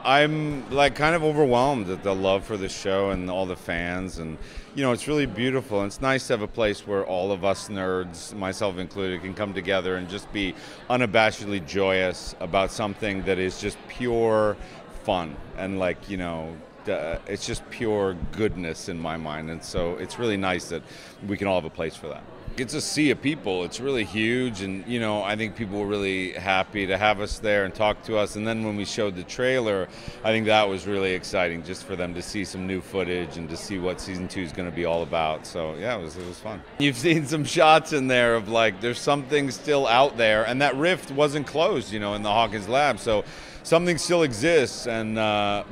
I'm like kind of overwhelmed at the love for the show and all the fans, and you know, it's really beautiful. And it's nice to have a place where all of us nerds, myself included, can come together and just be unabashedly joyous about something that is just pure fun and, like, you know, it's just pure goodness in my mind. And so it's really nice that we can all have a place for that. It's a sea of people. It's really huge, and you know, I think people were really happy to have us there and talk to us. And then when we showed the trailer, I think that was really exciting, just for them to see some new footage and to see what season 2 is going to be all about. So yeah, it was fun. You've seen some shots in there of, like, there's something still out there, and that rift wasn't closed, you know, in the Hawkins lab. So something still exists, and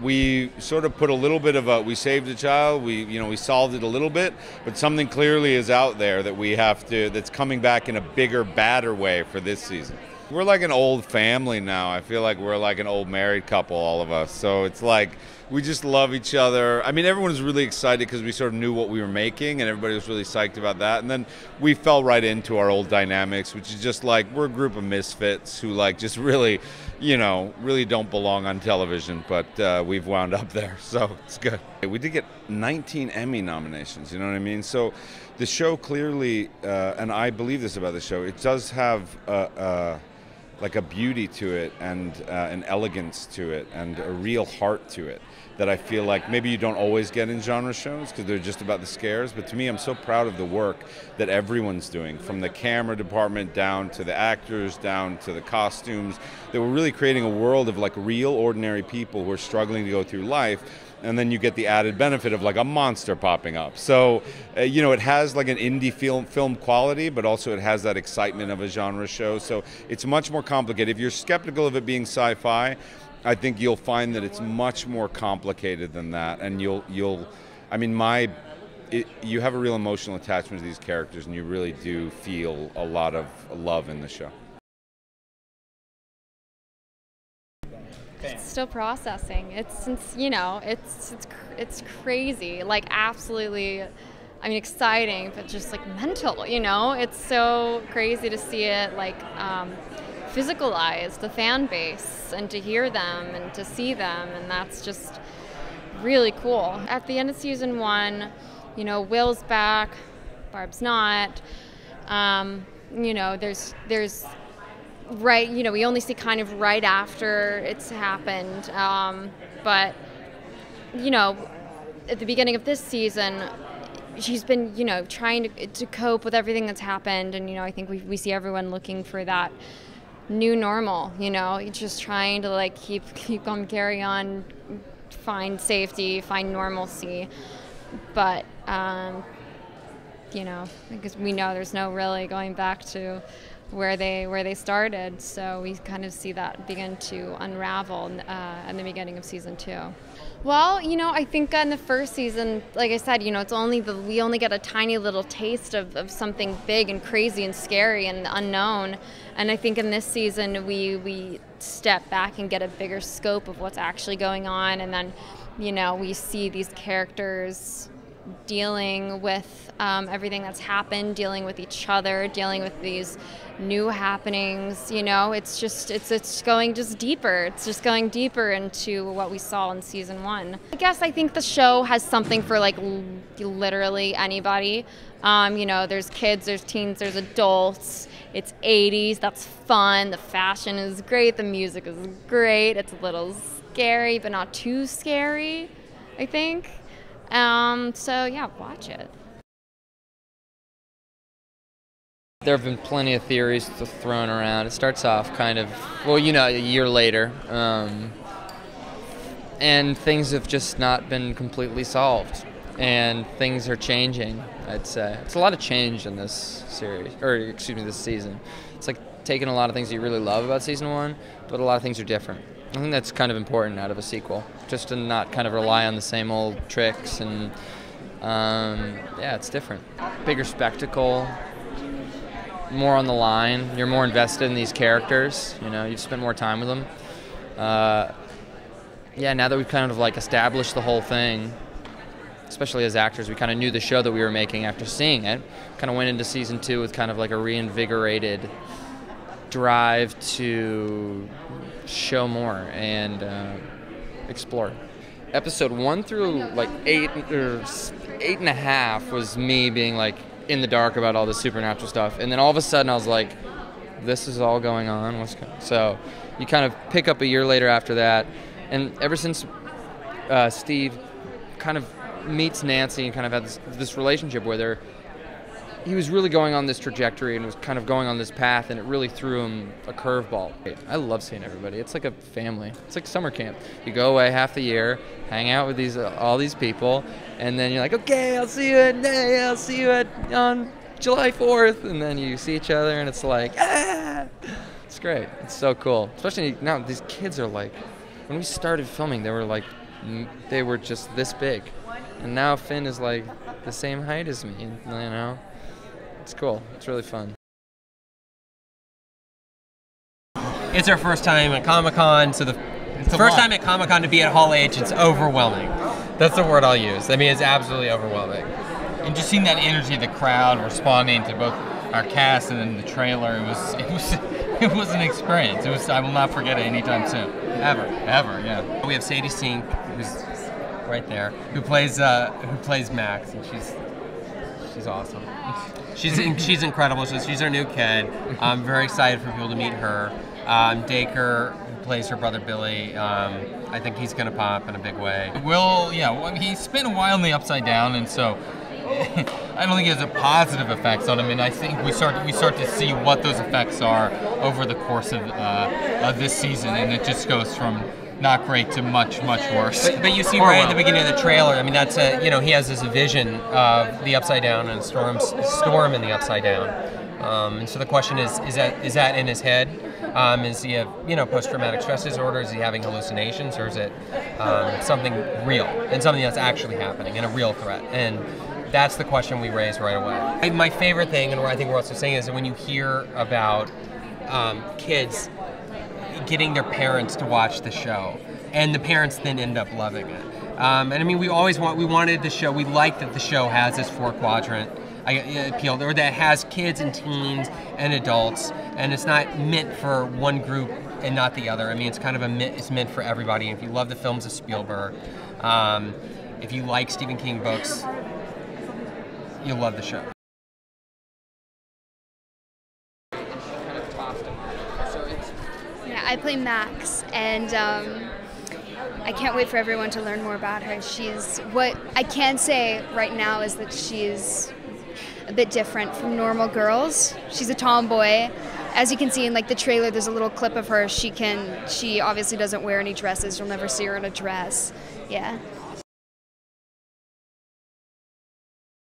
we sort of put a little bit of we saved a child, we solved it a little bit, but something clearly is out there that we have to, that's coming back in a bigger, badder way for this season. We're like an old family now. I feel like we're like an old married couple, all of us. So it's like, we just love each other. I mean, everyone was really excited because we sort of knew what we were making, and everybody was really psyched about that. And then we fell right into our old dynamics, which is just like, we're a group of misfits who, like, just really, you know, really don't belong on television, but we've wound up there, so it's good. We did get 19 Emmy nominations, you know what I mean? So the show clearly, and I believe this about the show, it does have like a beauty to it, and an elegance to it, and a real heart to it that I feel like maybe you don't always get in genre shows because they're just about the scares. But to me, I'm so proud of the work that everyone's doing, from the camera department down to the actors, down to the costumes, that we're really creating a world of, like, real ordinary people who are struggling to go through life. And then you get the added benefit of, like, a monster popping up. So, you know, it has like an indie film quality, but also it has that excitement of a genre show. So it's much more complicated. If you're skeptical of it being sci-fi, I think you'll find that it's much more complicated than that. And I mean, you have a real emotional attachment to these characters, and you really do feel a lot of love in the show. It's still processing. You know, it's crazy, like, absolutely, I mean, exciting, but just, like, mental, you know? It's so crazy to see it, like, physicalize the fan base, and to hear them and to see them, and that's just really cool. At the end of season 1, you know, Will's back, Barb's not. You know, there's right, you know, we only see kind of right after it's happened, but, you know, at the beginning of this season, she's been, you know, trying to cope with everything that's happened, and, you know, I think we see everyone looking for that new normal, you know, just trying to, like, keep on, carry on, find safety, find normalcy, but, you know, because we know there's no really going back to where they started, so we kind of see that begin to unravel in the beginning of season 2. Well, you know, I think in the first season, like I said, you know, we only get a tiny little taste of something big and crazy and scary and unknown, and I think in this season we step back and get a bigger scope of what's actually going on, and then, you know, we see these characters dealing with everything that's happened, dealing with each other, dealing with these new happenings. You know, it's going just deeper. It's just going deeper into what we saw in season 1. I think the show has something for, like, literally anybody. You know, there's kids, there's teens, there's adults. It's 80s, that's fun. The fashion is great, the music is great. It's a little scary, but not too scary, I think. So yeah, watch it. There have been plenty of theories thrown around. It starts off kind of, well, you know, a year later, and things have just not been completely solved, and things are changing, I'd say. It's a lot of change in this series, or excuse me, this season. It's like taking a lot of things that you really love about season 1, but a lot of things are different. I think that's kind of important out of a sequel, just to not kind of rely on the same old tricks, and yeah, it's different. Bigger spectacle, more on the line. You're more invested in these characters, you know, you've spent more time with them. Yeah, now that we've kind of, like, established the whole thing, especially as actors, we kind of knew the show that we were making after seeing it. Kind of went into season 2 with kind of like a reinvigorated drive to show more and explore. Episode 1 through like 8 or 8.5 was me being like in the dark about all the supernatural stuff, and then all of a sudden I was like, this is all going on. So you kind of pick up a year later after that, and ever since Steve kind of meets Nancy and kind of had this relationship with her, he was really going on this trajectory and was kind of going on this path, and it really threw him a curveball. I love seeing everybody. It's like a family. It's like summer camp. You go away half the year, hang out with all these people, and then you're like, okay, I'll see you on July 4th, and then you see each other, and it's like, ah! It's great. It's so cool. Especially now, these kids are like, when we started filming, they were just this big, and now Finn is like the same height as me, you know? It's cool. It's really fun. It's our first time at Comic-Con, so it's the first time at Comic-Con to be at Hall H. It's overwhelming. That's the word I'll use. I mean, it's absolutely overwhelming. And just seeing that energy of the crowd responding to both our cast and then the trailer, it was an experience. I will not forget it anytime soon. Ever, yeah. We have Sadie Sink, who's right there, who plays Max, and she's awesome. She's incredible. She's our new kid. I'm very excited for people to meet her. Dacre, who plays her brother Billy, I think he's going to pop in a big way. He spent a while in the Upside Down, and so I don't think it has a positive effects on him. And I think we start to see what those effects are over the course of this season, and it just goes from not great to much worse. But you see right at the beginning of the trailer, I mean, that's he has this vision of the Upside Down and storm in the Upside Down. And so the question is that in his head? Is he have post-traumatic stress disorder? Is he having hallucinations, or is it something real and something that's actually happening and a real threat? And that's the question we raise right away. My favorite thing, and what I think we're also saying, is that when you hear about kids getting their parents to watch the show, and the parents then end up loving it. And I mean, we wanted the show, we like that the show has this 4-quadrant appeal, or that has kids and teens and adults, and it's not meant for one group and not the other. I mean, it's meant for everybody. If you love the films of Spielberg, if you like Stephen King books, you'll love the show. Yeah, I play Max, and I can't wait for everyone to learn more about her. What I can say right now is that she's a bit different from normal girls. She's a tomboy. As you can see in like the trailer, there's a little clip of her. She obviously doesn't wear any dresses. You'll never see her in a dress. Yeah.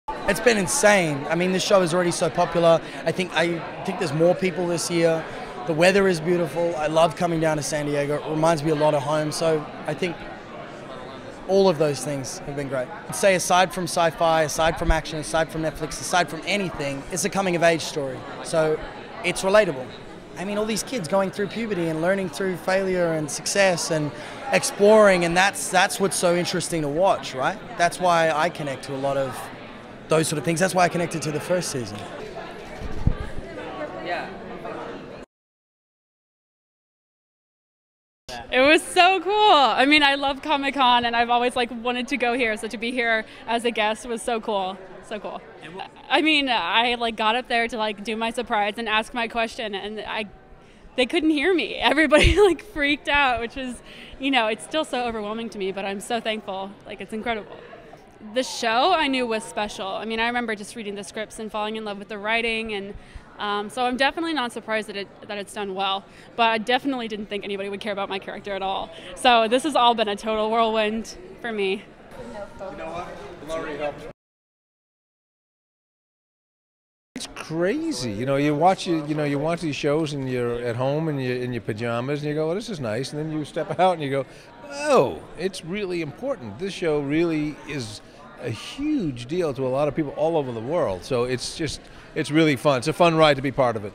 It's been insane. I mean, this show is already so popular. I think there's more people this year. The weather is beautiful. I love coming down to San Diego. It reminds me a lot of home. So I think all of those things have been great. I'd say aside from sci-fi, aside from action, aside from Netflix, aside from anything, it's a coming-of-age story. So it's relatable. I mean, all these kids going through puberty and learning through failure and success and exploring, and that's what's so interesting to watch, right? That's why I connect to a lot of those sort of things. That's why I connected to the first season. Yeah. It was so cool. I mean, I love Comic-Con, and I've always wanted to go here. So to be here as a guest was so cool. So cool. I mean, I got up there to do my surprise and ask my question, and they couldn't hear me. Everybody freaked out, which is, it's still so overwhelming to me, but I'm so thankful. It's incredible. The show I knew was special. I mean, I remember just reading the scripts and falling in love with the writing, and so I'm definitely not surprised that it's done well, but I definitely didn't think anybody would care about my character at all. So this has all been a total whirlwind for me. It's crazy. You watch these shows and you're at home and you're in your pajamas and you go, well, this is nice, and then you step out and you go, oh, it's really important. This show really is a huge deal to a lot of people all over the world. So it's really fun. It's a fun ride to be part of it.